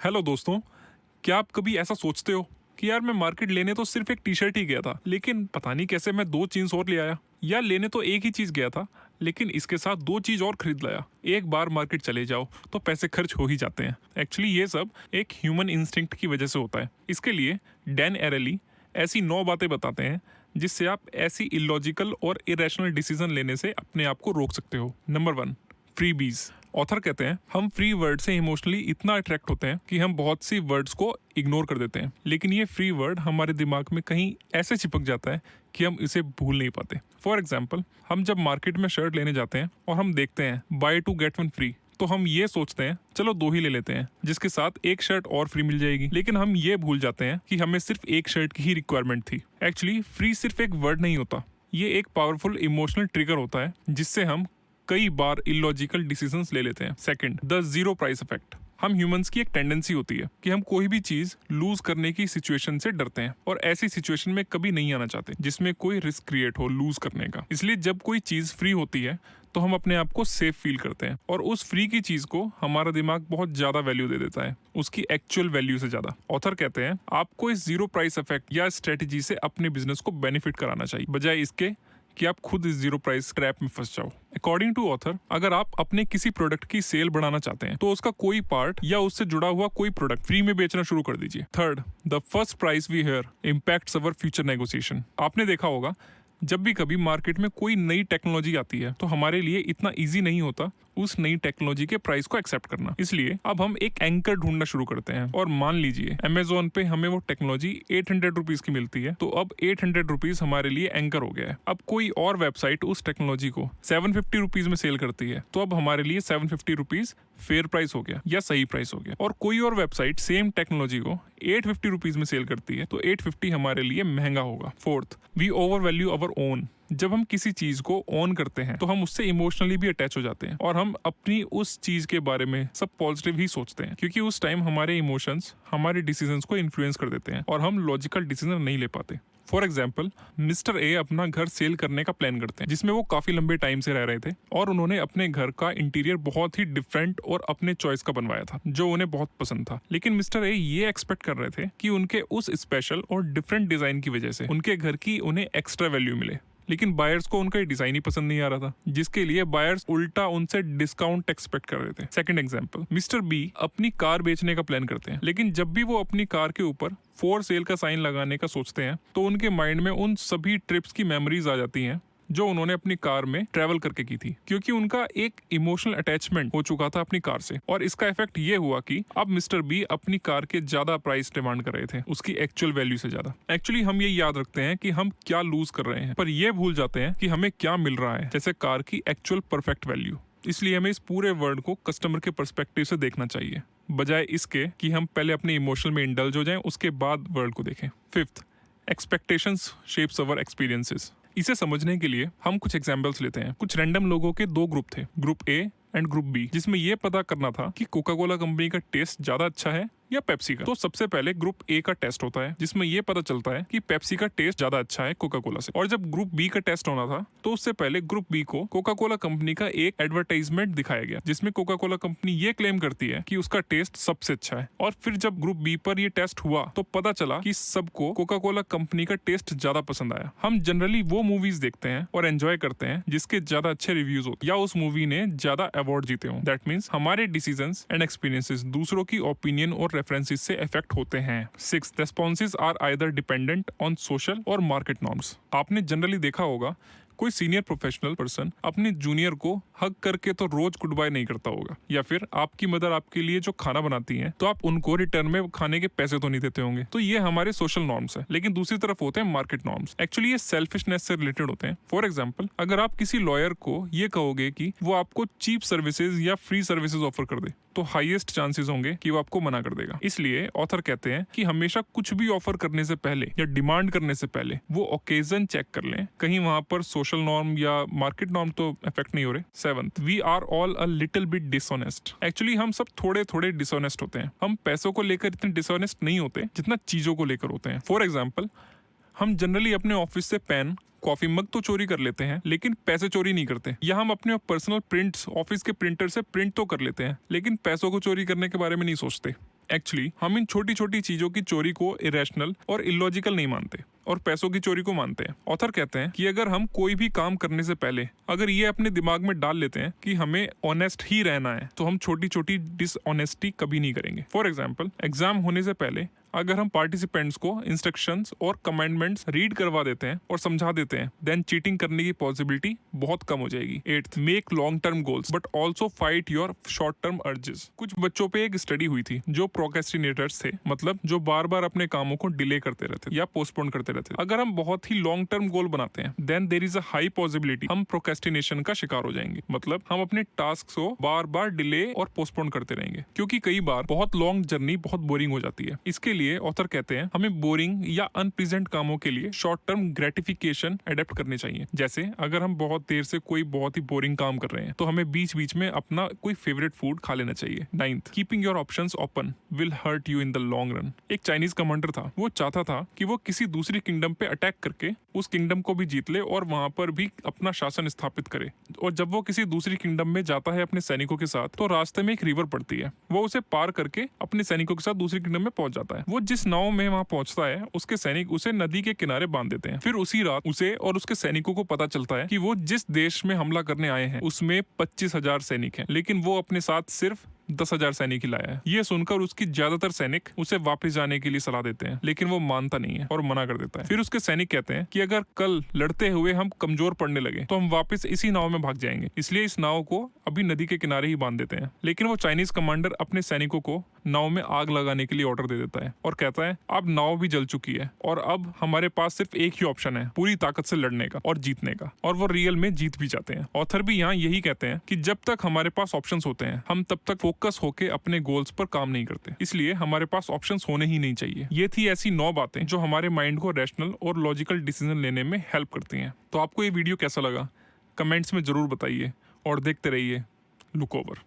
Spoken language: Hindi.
हेलो दोस्तों, क्या आप कभी ऐसा सोचते हो कि यार मैं मार्केट लेने तो सिर्फ एक टी शर्ट ही गया था, लेकिन पता नहीं कैसे मैं दो जीन्स और ले आया। या लेने तो एक ही चीज गया था, लेकिन इसके साथ दो चीज और खरीद लाया। एक बार मार्केट चले जाओ तो पैसे खर्च हो ही जाते हैं। एक्चुअली ये सब एक ह्यूमन इंस्टिंक्ट की वजह से होता है। इसके लिए डैन एरेली ऐसी 9 बातें बताते हैं जिससे आप ऐसी इलॉजिकल और इरेशनल डिसीजन लेने से अपने आप को रोक सकते हो। Number 1, freebies. ऑथर कहते हैं हम फ्री वर्ड से इमोशनली इतना अट्रैक्ट होते हैं कि हम बहुत सी वर्ड्स को इग्नोर कर देते हैं, लेकिन ये फ्री वर्ड हमारे दिमाग में कहीं ऐसे चिपक जाता है कि हम इसे भूल नहीं पाते। फॉर एग्जाम्पल, हम जब मार्केट में शर्ट लेने जाते हैं और हम देखते हैं बाय 2 गेट 1 फ्री, तो हम ये सोचते हैं चलो 2 ही ले लेते हैं, जिसके साथ एक शर्ट और फ्री मिल जाएगी। लेकिन हम ये भूल जाते हैं कि हमें सिर्फ एक शर्ट की ही रिक्वायरमेंट थी। एक्चुअली फ्री सिर्फ एक वर्ड नहीं होता, ये एक पावरफुल इमोशनल ट्रिगर होता है जिससे हम कई बार इलॉजिकल डिसीजंस ले लेते हैं। Second, the zero price effect. हम ह्यूमंस की एक टेंडेंसी होती है कि हम कोई भी चीज लूज करने की सिचुएशन से डरते हैं और ऐसी सिचुएशन में कभी नहीं आना चाहते जिसमें कोई रिस्क क्रिएट हो लूज करने का। इसलिए जब कोई चीज फ्री होती है तो हम अपने आप को सेफ फील करते हैं और उस फ्री की चीज को हमारा दिमाग बहुत ज्यादा वैल्यू दे देता है, उसकी एक्चुअल वैल्यू से ज्यादा। ऑथर कहते हैं आपको इस जीरो प्राइस इफेक्ट या स्ट्रेटेजी से अपने बिजनेस को बेनिफिट कराना चाहिए, बजाय इसके कि आप खुद इस जीरो प्राइस ट्रैप में फंस जाओ। अकॉर्डिंग टू ऑथर, अगर आप अपने किसी प्रोडक्ट की सेल बढ़ाना चाहते हैं तो उसका कोई पार्ट या उससे जुड़ा हुआ कोई प्रोडक्ट फ्री में बेचना शुरू कर दीजिए। Third, the first price we hear impacts our future negotiation. आपने देखा होगा जब भी कभी मार्केट में कोई नई टेक्नोलॉजी आती है तो हमारे लिए इतना इजी नहीं होता उस नई टेक्नोलॉजी के प्राइस को एक्सेप्ट करना। इसलिए अब हम एक एंकर ढूंढना शुरू करते हैं और मान लीजिए अमेजोन पे हमें वो टेक्नोलॉजी 800 रुपीज की मिलती है, तो अब 800 रुपीज हमारे लिए एंकर हो गया है। अब कोई और वेबसाइट उस टेक्नोलॉजी को 750 रुपीज में सेल करती है, तो अब हमारे लिए 750 रुपीज फेयर प्राइस हो गया या सही प्राइस हो गया। और कोई और वेबसाइट सेम टेक्नोलॉजी को 850 रुपीज में सेल करती है, तो 850 हमारे लिए महंगा होगा। Fourth, we overvalue our own. जब हम किसी चीज को ऑन करते हैं तो हम उससे इमोशनली भी अटैच हो जाते हैं और हम अपनी उस चीज के बारे में सब पॉजिटिव ही सोचते हैं, क्योंकि उस टाइम हमारे इमोशंस हमारे डिसीजंस को इन्फ्लुएंस कर देते हैं और हम लॉजिकल डिसीजन नहीं ले पाते। फॉर एग्जाम्पल, मिस्टर ए अपना घर सेल करने का प्लान करते हैं जिसमें वो काफी लंबे टाइम से रह रहे थे और उन्होंने अपने घर का इंटीरियर बहुत ही डिफरेंट और अपने चॉइस का बनवाया था जो उन्हें बहुत पसंद था। लेकिन मिस्टर ए ये एक्सपेक्ट कर रहे थे कि उनके उस स्पेशल और डिफरेंट डिजाइन की वजह से उनके घर की उन्हें एक्स्ट्रा वैल्यू मिले, लेकिन बायर्स को उनका डिजाइन ही पसंद नहीं आ रहा था, जिसके लिए बायर्स उल्टा उनसे डिस्काउंट एक्सपेक्ट कर रहे थे। सेकंड एग्जांपल, मिस्टर बी अपनी कार बेचने का प्लान करते हैं, लेकिन जब भी वो अपनी कार के ऊपर फॉर सेल का साइन लगाने का सोचते हैं तो उनके माइंड में उन सभी ट्रिप्स की मेमोरीज आ जाती हैं जो उन्होंने अपनी कार में ट्रेवल करके की थी, क्योंकि उनका एक इमोशनल अटैचमेंट हो चुका था अपनी कार से। और इसका इफेक्ट ये हुआ कि अब मिस्टर बी अपनी कार के ज्यादा प्राइस डिमांड कर रहे थे उसकी एक्चुअल वैल्यू से ज्यादा। एक्चुअली हम ये याद रखते हैं कि हम क्या लूज कर रहे हैं, पर ये भूल जाते हैं कि हमें क्या मिल रहा है, जैसे कार की एक्चुअल परफेक्ट वैल्यू। इसलिए हमें इस पूरे वर्ड को कस्टमर के पर्सपेक्टिव से देखना चाहिए, बजाय इसके कि हम पहले अपने इमोशनल में इंडल्ज हो जाएं उसके बाद वर्ल्ड को देखें। फिफ्थ, एक्सपेक्टेशंस शेप्स अवर एक्सपीरियंसेस। इसे समझने के लिए हम कुछ एग्जाम्पल्स लेते हैं। कुछ रैंडम लोगों के 2 ग्रुप थे, group A and group B, जिसमें यह पता करना था कि कोका कोला कंपनी का टेस्ट ज्यादा अच्छा है या पेप्सी का। तो सबसे पहले ग्रुप ए का टेस्ट होता है जिसमें यह पता चलता है कि पेप्सी का टेस्ट ज्यादा अच्छा है कोका कोला से। और जब ग्रुप बी का टेस्ट होना था तो उससे पहले ग्रुप बी को कोका कोला कंपनी का एक एडवर्टाइजमेंट दिखाया गया जिसमें कोका कोला कंपनी ये क्लेम करती है कि उसका टेस्ट सबसे अच्छा है। और फिर जब ग्रुप बी पर यह टेस्ट हुआ तो पता चला कि सबको कोका कोला कंपनी का टेस्ट ज्यादा पसंद आया। हम जनरली वो मूवीज देखते हैं और एंजॉय करते हैं जिसके ज्यादा अच्छे रिव्यूज होते या उस मूवी ने ज्यादा अवार्ड जीते हों। दैट मीन्स हमारे डिसीजंस एंड एक्सपीरियंसेस दूसरों की ओपिनियन और रेफरेंसेस से इफेक्ट होते हैं। 6, responses are either dependent on social और मार्केट नॉर्म्स। आपने जनरली देखा होगा कोई सीनियर प्रोफेशनल पर्सन अपने जूनियर को हग करके तो रोज गुड बाय नहीं करता होगा, या फिर आपकी मदर आपके लिए जो खाना बनाती हैं तो आप उनको रिटर्न में खाने के पैसे तो नहीं देते होंगे। तो ये हमारे सोशल नॉर्म्स है, लेकिन दूसरी तरफ होते हैं मार्केट नॉर्म्स। एक्चुअली ये सेल्फिशनेस से रिलेटेड होते हैं। फॉर एग्जाम्पल, अगर आप किसी लॉयर को ये कहोगे कि वो आपको चीप सर्विसेज या फ्री सर्विसेज ऑफर कर दे तो हाईएस्ट चांसेस होंगे कि वो आपको मना कर देगा। इसलिए ऑथर कहते हैं कि हमेशा कुछ भी ऑफर करने से पहले या डिमांड करने से पहले वो ओकेजन चेक कर लें, कहीं वहां पर सोशल नॉर्म या मार्केट नॉर्म तो इफेक्ट नहीं हो रहे। 7, we are all a little bit dishonest. Actually हम सब थोड़े थोड़े डिसऑनेस्ट होते हैं। हम पैसों को लेकर इतने डिसऑनेस्ट नहीं होते जितना चीजों को लेकर होते हैं। फॉर एग्जाम्पल, हम जनरली अपने ऑफिस से पेन कॉफी मग तो चोरी कर लेते हैं लेकिन पैसे चोरी नहीं करते, या हम अपने पर्सनल प्रिंट्स ऑफिस के प्रिंटर से प्रिंट तो कर लेते हैं लेकिन पैसों को चोरी करने के बारे में नहीं सोचते। एक्चुअली हम इन छोटी छोटी चीजों की चोरी को इरेशनल और इलॉजिकल नहीं मानते और पैसों की चोरी को मानते हैं। ऑथर कहते हैं कि अगर हम कोई भी काम करने से पहले अगर ये अपने दिमाग में डाल लेते हैं कि हमें ऑनेस्ट ही रहना है, तो हम छोटी छोटी डिसऑनेस्टी कभी नहीं करेंगे। फॉर एग्जाम्पल, एग्जाम होने से पहले अगर हम पार्टिसिपेंट्स को इंस्ट्रक्शंस और कमेंडमेंट्स रीड करवा देते हैं और समझा देते हैं, देन चीटिंग करने की पॉसिबिलिटी बहुत कम हो जाएगी। 8th, make long term goals but also fight your short term urges. कुछ बच्चों पे एक स्टडी हुई थी जो प्रोक्रेस्टिनेटर्स थे, मतलब जो बार बार अपने कामों को डिले करते रहते या पोस्टपोन करते रहते। अगर हम बहुत ही लॉन्ग टर्म गोल बनाते हैं, then there is a high possibility हम प्रोक्रेस्टिनेशन का शिकार हो जाएंगे, मतलब हम अपने टास्क को बार बार डिले और पोस्टपोन करते रहेंगे, क्योंकि कई बार बहुत लॉन्ग जर्नी बहुत बोरिंग हो जाती है। इसके लिए ऑथर कहते हैं हमें बोरिंग या अनप्लीजेंट कामों के लिए शॉर्ट टर्म ग्रेटिफिकेशन अडेप्ट करने चाहिए। जैसे अगर हम बहुत देर से कोई बहुत ही बोरिंग काम कर रहे हैं, तो हमें बीच बीच में अपना कोई फेवरेट फूड खा लेना चाहिए। 9th, keeping your options open will hurt you in the long run. एक चाइनीज कमांडर था, वो चाहता था कि वो किसी दूसरी किंगडम पे अटैक करके उस किंगडम को भी जीत ले और वहां पर भी अपना शासन स्थापित करे। और जब वो किसी दूसरी किंगडम में जाता है अपने सैनिकों के साथ, तो रास्ते में एक रिवर पड़ती है, वो उसे पार करके अपने सैनिकों के साथ दूसरी किंगडम में पहुंच जाता है। वो जिस नाव में वहां पहुंचता है, उसके सैनिक उसे नदी के किनारे बांध देते हैं। फिर उसी रात उसे और उसके सैनिकों को पता चलता है कि वो जिस देश में हमला करने आए हैं उसमें 25,000 सैनिक हैं, लेकिन वो अपने साथ सिर्फ 10,000 सैनिक ही लाया है। ये सुनकर उसकी ज्यादातर सैनिक उसे वापस जाने के लिए सलाह देते हैं, लेकिन वो मानता नहीं है और मना कर देता है। फिर उसके सैनिक कहते हैं कि अगर कल लड़ते हुए हम कमजोर पड़ने लगे तो हम वापस इसी नाव में भाग जाएंगे, इसलिए इस नाव को अभी नदी के किनारे ही बांध देते हैं। लेकिन वो चाइनीज कमांडर अपने सैनिकों को नाव में आग लगाने के लिए ऑर्डर दे देता है और कहता है अब नाव भी जल चुकी है और अब हमारे पास सिर्फ एक ही ऑप्शन है, पूरी ताकत से लड़ने का और जीतने का। और वो रियल में जीत भी जाते हैं। ऑथर भी यहाँ यही कहते हैं कि जब तक हमारे पास ऑप्शंस होते हैं, हम तब तक फोकस होके अपने गोल्स पर काम नहीं करते, इसलिए हमारे पास ऑप्शंस होने ही नहीं चाहिए। ये थी ऐसी 9 बातें जो हमारे माइंड को रैशनल और लॉजिकल डिसीजन लेने में हेल्प करती हैं। तो आपको ये वीडियो कैसा लगा कमेंट्स में जरूर बताइए और देखते रहिए लुक ओवर।